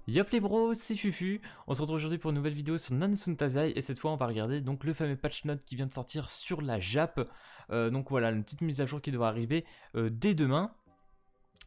Yop les bros, c'est Fufu. On se retrouve aujourd'hui pour une nouvelle vidéo sur Nanatsu no Taizai et cette fois on va regarder donc le fameux patch note qui vient de sortir sur la Jap. Donc voilà, une petite mise à jour qui devrait arriver dès demain.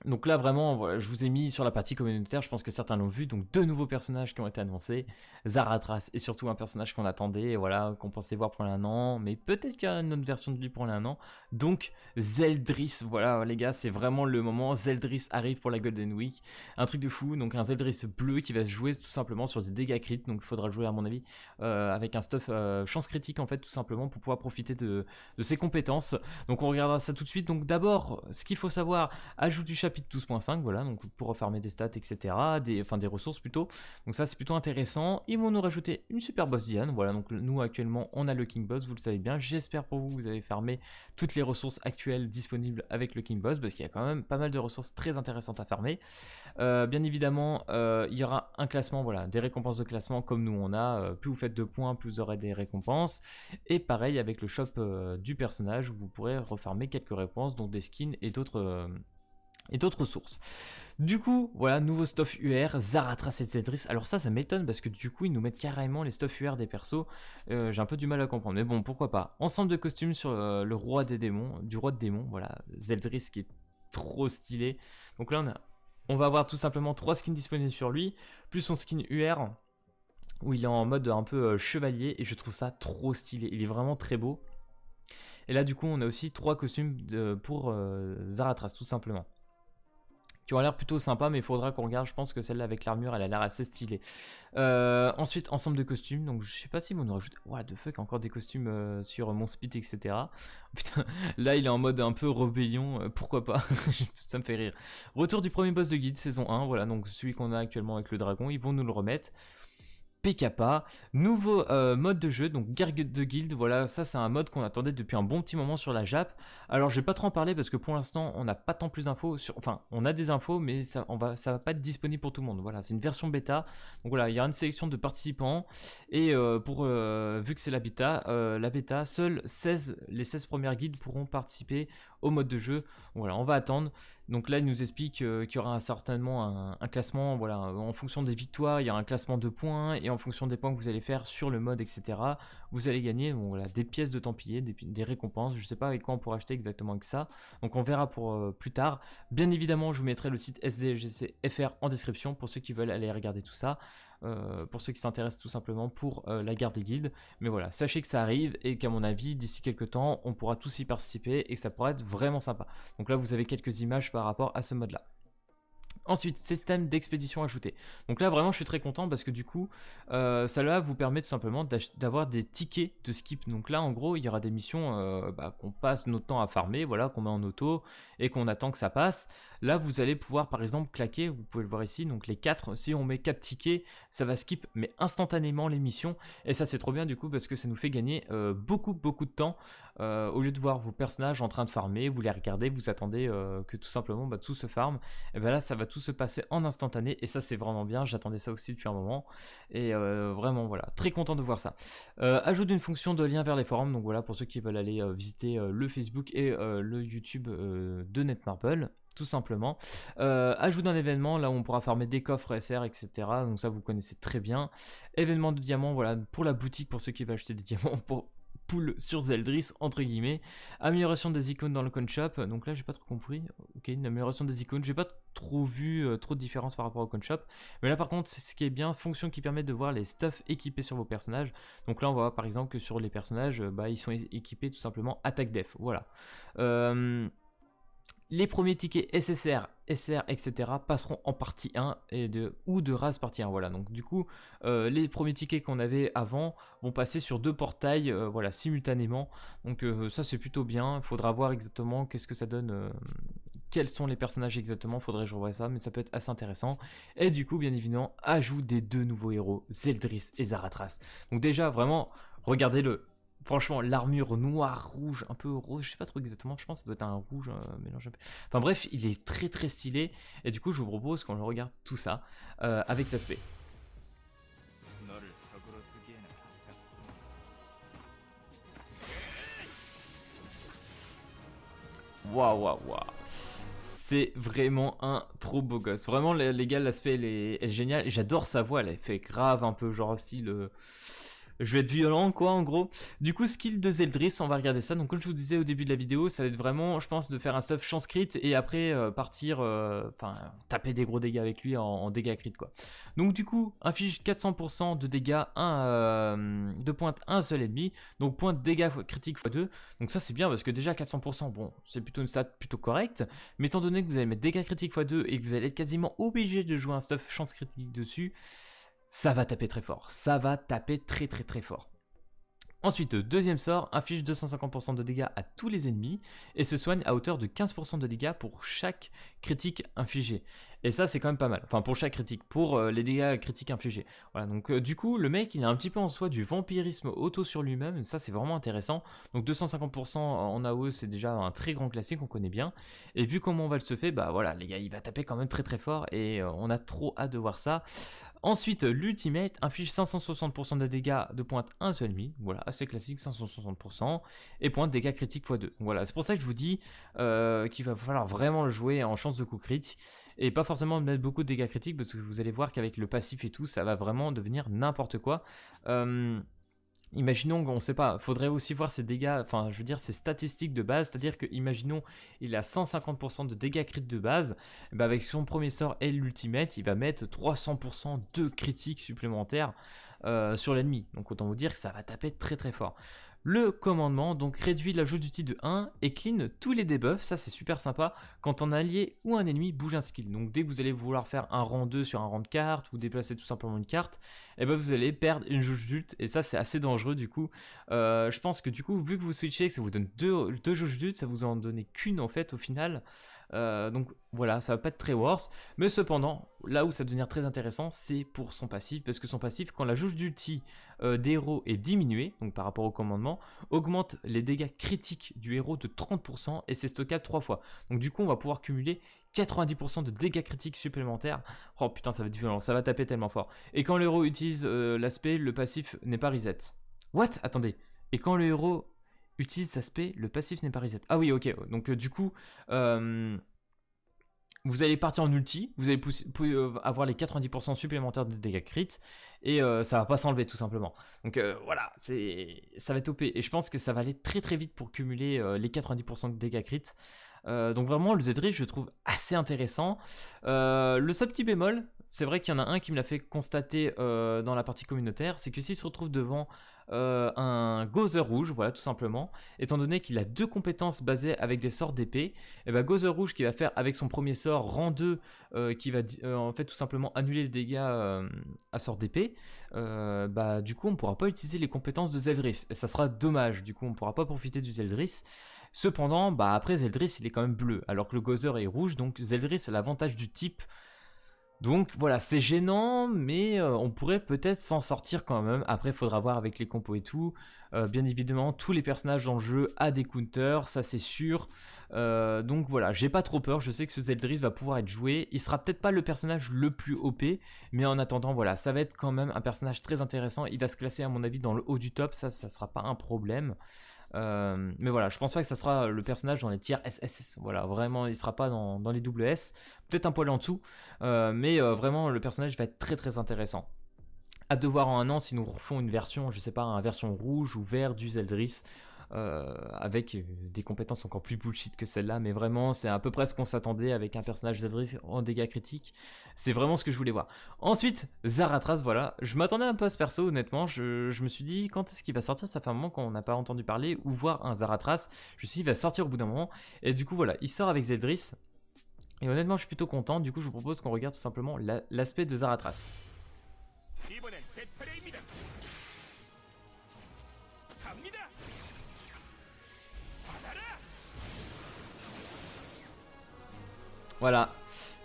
Donc là vraiment, voilà, je vous ai mis sur la partie communautaire, je pense que certains l'ont vu, donc deux nouveaux personnages qui ont été annoncés, Zaratras et surtout un personnage qu'on attendait, voilà, qu'on pensait voir pour l'un an, mais peut-être qu'il y a une autre version de lui pour l'un an, donc Zeldris, voilà les gars, c'est vraiment le moment, Zeldris arrive pour la Golden Week, un truc de fou, donc un Zeldris bleu qui va se jouer tout simplement sur des dégâts crit, donc il faudra le jouer à mon avis avec un stuff chance critique en fait tout simplement pour pouvoir profiter de ses compétences, donc on regardera ça tout de suite, donc d'abord ce qu'il faut savoir, ajout du chapitre 12.5, voilà, donc pour refarmer des stats, etc., des ressources plutôt, donc ça c'est plutôt intéressant. Ils vont nous rajouter une super boss Diane, voilà, donc nous actuellement on a le King Boss, vous le savez bien, j'espère pour vous, vous avez farmé toutes les ressources actuelles disponibles avec le King Boss, parce qu'il y a quand même pas mal de ressources très intéressantes à farmer. Bien évidemment, il y aura un classement, voilà, des récompenses de classement comme nous on a, plus vous faites de points, plus vous aurez des récompenses, et pareil avec le shop du personnage, où vous pourrez refarmer quelques récompenses, dont des skins et d'autres sources. Du coup, voilà, nouveau stuff UR, Zaratras et Zeldris. Alors ça m'étonne parce que du coup, ils nous mettent carrément les stuff UR des persos. J'ai un peu du mal à comprendre, mais bon, pourquoi pas. Ensemble de costumes sur le roi des démons, du roi de démons, voilà, Zeldris qui est trop stylé. Donc là, on va avoir tout simplement 3 skins disponibles sur lui, plus son skin UR, où il est en mode un peu chevalier, et je trouve ça trop stylé. Il est vraiment très beau. Et là, du coup, on a aussi 3 costumes pour Zaratras, tout simplement, qui ont l'air plutôt sympa, mais il faudra qu'on regarde. Je pense que celle-là avec l'armure, elle a l'air assez stylée. Ensuite, ensemble de costumes. Donc, je sais pas si vous nous rajoutez. What the fuck, encore des costumes sur mon speed, etc. Putain, là, il est en mode un peu rébellion. Pourquoi pas. Ça me fait rire. Retour du premier boss de guide, saison 1. Voilà, donc celui qu'on a actuellement avec le dragon. Ils vont nous le remettre. PKPA, nouveau mode de jeu, donc guerre de guild, voilà, ça c'est un mode qu'on attendait depuis un bon petit moment sur la Jap. Alors je vais pas trop en parler parce que pour l'instant on n'a pas tant plus d'infos, enfin on a des infos mais ça va pas être disponible pour tout le monde, voilà, c'est une version bêta, donc voilà, il y a une sélection de participants, et vu que c'est la bêta, seuls les 16 premières guildes pourront participer au mode de jeu, voilà, on va attendre. Donc là, il nous explique qu'il y aura certainement un classement, voilà, en fonction des victoires, il y a un classement de points, et en fonction des points que vous allez faire sur le mode, etc., vous allez gagner, bon, voilà, des pièces de Templier, des récompenses. Je ne sais pas avec quoi on pourra acheter exactement avec ça, donc on verra pour plus tard. Bien évidemment, je vous mettrai le site SDLGC FR en description pour ceux qui veulent aller regarder tout ça. Pour ceux qui s'intéressent tout simplement pour la guerre des guildes, mais voilà, sachez que ça arrive et qu'à mon avis d'ici quelques temps on pourra tous y participer et que ça pourra être vraiment sympa. Donc là vous avez quelques images par rapport à ce mode là. Ensuite, système d'expédition ajouté. Donc là, vraiment, je suis très content parce que du coup, ça là vous permet tout simplement d'avoir des tickets de skip. Donc là, en gros, il y aura des missions qu'on passe notre temps à farmer, voilà, qu'on met en auto et qu'on attend que ça passe. Là, vous allez pouvoir, par exemple, claquer, vous pouvez le voir ici, donc les 4, si on met 4 tickets, ça va skip, mais instantanément les missions. Et ça, c'est trop bien du coup parce que ça nous fait gagner beaucoup de temps. Au lieu de voir vos personnages en train de farmer, vous les regardez, vous attendez que tout simplement tout se farme. Et bien là, ça va tout se passer en instantané et ça c'est vraiment bien, j'attendais ça aussi depuis un moment et vraiment voilà, très content de voir ça. Ajout d'une fonction de lien vers les forums, donc voilà pour ceux qui veulent aller visiter le Facebook et le YouTube de Netmarble, tout simplement. Ajout d'un événement, là où on pourra farmer des coffres SR, etc. Donc ça vous connaissez très bien. Événement de diamants, voilà, pour la boutique, pour ceux qui veulent acheter des diamants, pour pool sur Zeldris entre guillemets. Amélioration des icônes dans le coin shop, donc là j'ai pas trop compris. Ok, une amélioration des icônes, j'ai pas trop vu trop de différence par rapport au coin shop, mais là par contre c'est ce qui est bien, fonction qui permet de voir les stuff équipés sur vos personnages. Donc là on voit par exemple que sur les personnages ils sont équipés tout simplement attaque def, voilà. Les premiers tickets SSR, SR, etc. passeront en partie 1 ou de race partie 1. Voilà, donc du coup, les premiers tickets qu'on avait avant vont passer sur 2 portails voilà, simultanément. Donc ça c'est plutôt bien. Il faudra voir exactement qu'est-ce que ça donne, quels sont les personnages exactement. Faudrait que je revoie ça, mais ça peut être assez intéressant. Et du coup, bien évidemment, ajout des 2 nouveaux héros, Zeldris et Zaratras. Donc déjà, vraiment, regardez-le. Franchement, l'armure noire, rouge, un peu rose, je sais pas trop exactement, je pense que ça doit être un rouge mélange. Enfin bref, il est très stylé. Et du coup, je vous propose qu'on regarde tout ça avec cet aspect. Waouh. C'est vraiment un trop beau gosse. Vraiment, les gars, l'aspect est génial. Et j'adore sa voix, elle fait grave un peu genre style... je vais être violent quoi en gros. Du coup skill de Zeldris, on va regarder ça. Donc comme je vous disais au début de la vidéo, ça va être vraiment je pense de faire un stuff chance crit et après partir taper des gros dégâts avec lui en dégâts crit quoi. Donc du coup inflige 400% de dégâts de pointe à un seul ennemi. Donc point de dégâts critiques x2. Donc ça c'est bien parce que déjà 400% bon c'est plutôt une stat plutôt correcte. Mais étant donné que vous allez mettre dégâts critiques x2 et que vous allez être quasiment obligé de jouer un stuff chance critique dessus, ça va taper très fort, ça va taper très très très fort. Ensuite, deuxième sort, inflige 250% de dégâts à tous les ennemis et se soigne à hauteur de 15% de dégâts pour chaque critique infligée. Et ça c'est quand même pas mal, enfin pour chaque critique, pour les dégâts critiques infligés. Voilà, donc du coup le mec il a un petit peu en soi du vampirisme auto sur lui-même, ça c'est vraiment intéressant. Donc 250% en AOE c'est déjà un très grand classique, on connaît bien. Et vu comment on va le se faire, bah voilà les gars il va taper quand même très très fort et on a trop hâte de voir ça. Ensuite, l'ultimate inflige 560% de dégâts de pointe à un seul ennemi. Voilà, assez classique, 560%. Et pointe dégâts critiques x2. Voilà, c'est pour ça que je vous dis qu'il va falloir vraiment le jouer en chance de coup crit. Et pas forcément mettre beaucoup de dégâts critiques parce que vous allez voir qu'avec le passif et tout, ça va vraiment devenir n'importe quoi. Imaginons qu'on ne sait pas, faudrait aussi voir ses dégâts, enfin je veux dire ses statistiques de base, c'est-à-dire que imaginons il a 150% de dégâts critiques de base, et ben avec son premier sort et l'ultimate, il va mettre 300% de critiques supplémentaires sur l'ennemi. Donc autant vous dire que ça va taper très très fort. Le commandement donc réduit l'ajout d'outil de 1 et clean tous les debuffs, ça c'est super sympa quand un allié ou un ennemi bouge un skill. Donc dès que vous allez vouloir faire un rang 2 sur un rang de carte ou déplacer tout simplement une carte, et ben vous allez perdre une jauge d'ult et ça c'est assez dangereux du coup. Je pense que du coup vu que vous switchez que ça vous donne deux jauges d'ult, ça vous en donnait qu'une en fait au final. Donc voilà, ça va pas être très worse, mais cependant, là où ça va devenir très intéressant, c'est pour son passif, parce que son passif, quand la jauge d'ulti des héros est diminuée, donc par rapport au commandement, augmente les dégâts critiques du héros de 30% et c'est stockable 3 fois. Donc du coup, on va pouvoir cumuler 90% de dégâts critiques supplémentaires. Oh putain, ça va être violent, ça va taper tellement fort. Et quand le héros utilise l'aspect, le passif n'est pas reset. What? Attendez. Et quand le héros utilise cet aspect, le passif n'est pas reset. Ah oui, ok. Donc du coup, vous allez partir en ulti, vous allez avoir les 90% supplémentaires de dégâts crit et ça va pas s'enlever tout simplement. Donc voilà, ça va être OP et je pense que ça va aller très très vite pour cumuler les 90% de dégâts crit. Donc vraiment le Zeldris je trouve assez intéressant. Le seul petit bémol, c'est vrai qu'il y en a un qui me l'a fait constater dans la partie communautaire, c'est que s'il se retrouve devant un Gozer rouge, voilà tout simplement, étant donné qu'il a deux compétences basées avec des sorts d'épée, et bah Gozer rouge qui va faire avec son premier sort rang 2 qui va en fait tout simplement annuler les dégâts à sort d'épée, bah du coup on ne pourra pas utiliser les compétences de Zeldris et ça sera dommage, du coup on ne pourra pas profiter du Zeldris. Cependant, bah après Zeldris il est quand même bleu alors que le Gozer est rouge, donc Zeldris a l'avantage du type. Donc voilà, c'est gênant, mais on pourrait peut-être s'en sortir quand même. Après, il faudra voir avec les compos et tout. Bien évidemment, tous les personnages dans le jeu a des counters, ça c'est sûr. Donc voilà, j'ai pas trop peur. Je sais que ce Zeldris va pouvoir être joué. Il sera peut-être pas le personnage le plus OP, mais en attendant, voilà, ça va être quand même un personnage très intéressant. Il va se classer à mon avis dans le haut du top, ça sera pas un problème. Mais voilà, je pense pas que ça sera le personnage dans les tiers SS. Voilà, vraiment, il sera pas dans les double S. Peut-être un poil en dessous. Mais vraiment, le personnage va être très très intéressant. Hâte de voir en un an si nous refont une version, je sais pas, une version rouge ou vert du Zeldris. Avec des compétences encore plus bullshit que celle-là, mais vraiment c'est à peu près ce qu'on s'attendait avec un personnage Zeldris en dégâts critiques. C'est vraiment ce que je voulais voir. Ensuite, Zaratras, voilà, je m'attendais un peu à ce perso honnêtement, je me suis dit quand est-ce qu'il va sortir, ça fait un moment qu'on n'a pas entendu parler ou voir un Zaratras, je me suis dit il va sortir au bout d'un moment, et du coup voilà, il sort avec Zeldris, et honnêtement je suis plutôt content, du coup je vous propose qu'on regarde tout simplement l'aspect de Zaratras. Voilà,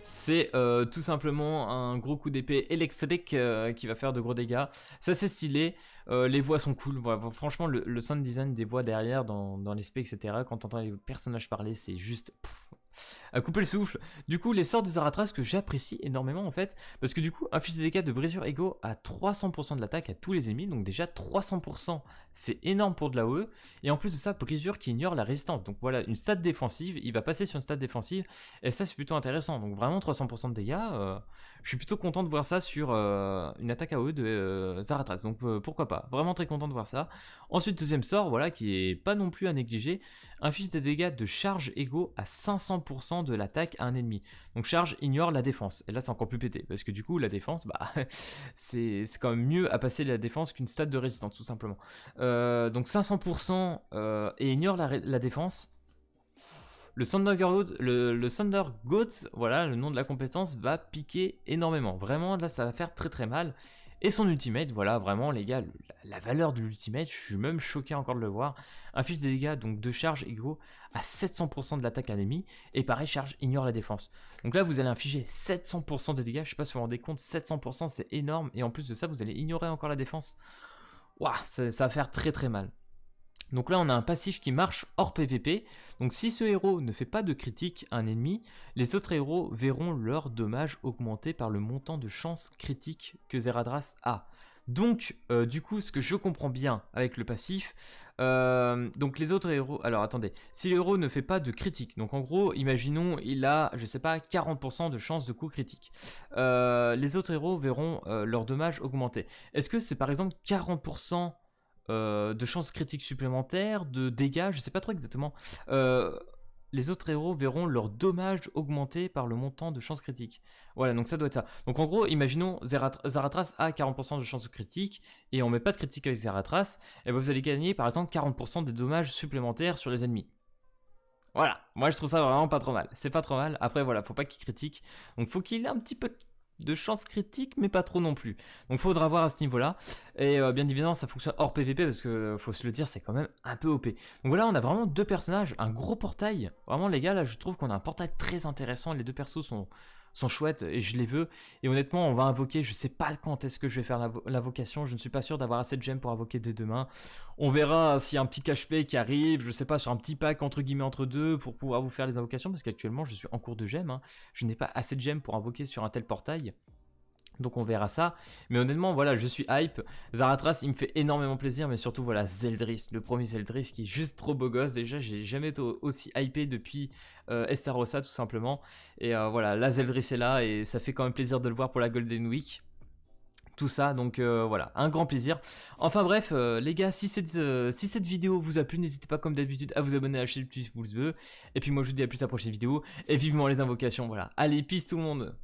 c'est tout simplement un gros coup d'épée électrique qui va faire de gros dégâts. Ça c'est stylé, les voix sont cool, voilà, franchement le sound design des voix derrière dans les specs etc. Quand on entend les personnages parler c'est juste... à couper le souffle. Du coup, les sorts de Zaratras que j'apprécie énormément en fait, parce que du coup, inflige des dégâts de brisure égaux à 300% de l'attaque à tous les ennemis, donc déjà 300%, c'est énorme pour de la OE, et en plus de ça, brisure qui ignore la résistance. Donc voilà, une stat défensive, il va passer sur une stat défensive, et ça c'est plutôt intéressant. Donc vraiment 300% de dégâts, je suis plutôt content de voir ça sur une attaque AOE de Zaratras, donc pourquoi pas, vraiment très content de voir ça. Ensuite, deuxième sort, voilà, qui est pas non plus à négliger, inflige des dégâts de charge égaux à 500% de l'attaque à un ennemi. Donc charge ignore la défense, et là c'est encore plus pété, parce que du coup la défense, bah, c'est quand même mieux à passer la défense qu'une stat de résistance, tout simplement. Donc 500% et ignore la défense. Le Thunder Goats, voilà, le nom de la compétence, va piquer énormément. Vraiment, là, ça va faire très très mal. Et son ultimate, voilà, vraiment, les gars, la valeur de l'ultimate, je suis même choqué encore de le voir. Inflige des dégâts, donc de charge égaux à 700% de l'attaque ennemi. Et pareil, charge ignore la défense. Donc là, vous allez infliger 700% des dégâts. Je sais pas si vous vous rendez compte, 700%, c'est énorme. Et en plus de ça, vous allez ignorer encore la défense. Waouh, ça va faire très très mal. Donc là on a un passif qui marche hors PVP, donc si ce héros ne fait pas de critique à un ennemi, les autres héros verront leur dommage augmenter par le montant de chance critique que Zaratras a. Donc du coup ce que je comprends bien avec le passif, donc les autres héros, alors attendez, si le héros ne fait pas de critique, donc en gros imaginons il a je sais pas 40% de chance de coup critique, les autres héros verront leur dommage augmenter. Est-ce que c'est par exemple 40% de chances critiques supplémentaires, de dégâts, je sais pas trop exactement. Les autres héros verront leur dommage augmenter par le montant de chances critiques. Voilà, donc ça doit être ça. Donc en gros, imaginons Zaratras a 40% de chances critiques et on met pas de critique avec Zaratras, et ben vous allez gagner par exemple 40% des dommages supplémentaires sur les ennemis. Voilà, moi je trouve ça vraiment pas trop mal. C'est pas trop mal. Après voilà, faut pas qu'il critique. Donc faut qu'il ait un petit peu de chance critique, mais pas trop non plus. Donc faudra voir à ce niveau-là. Et bien évidemment, ça fonctionne hors PVP parce que faut se le dire, c'est quand même un peu OP. Donc voilà, on a vraiment deux personnages, un gros portail. Vraiment les gars, là je trouve qu'on a un portail très intéressant. Les deux persos sont chouettes et je les veux. Et honnêtement, on va invoquer, je sais pas quand est-ce que je vais faire l'invocation, je ne suis pas sûr d'avoir assez de gemmes pour invoquer dès demain. On verra s'il y a un petit cache-play qui arrive, je sais pas, sur un petit pack entre guillemets entre deux pour pouvoir vous faire les invocations, parce qu'actuellement je suis en cours de gemmes, hein. Je n'ai pas assez de gemmes pour invoquer sur un tel portail. Donc on verra ça, mais honnêtement voilà, je suis hype. Zaratras il me fait énormément plaisir, mais surtout voilà, Zeldris, le premier Zeldris qui est juste trop beau gosse. Déjà j'ai jamais été aussi hypé depuis Estarossa tout simplement. Et voilà, la Zeldris est là et ça fait quand même plaisir de le voir pour la Golden Week. Tout ça, donc voilà, un grand plaisir. Enfin bref, les gars, si cette vidéo vous a plu, n'hésitez pas comme d'habitude à vous abonner à la chaîne, petit pouce bleu. Et puis moi je vous dis à plus à la prochaine vidéo, et vivement les invocations, voilà. Allez, peace tout le monde.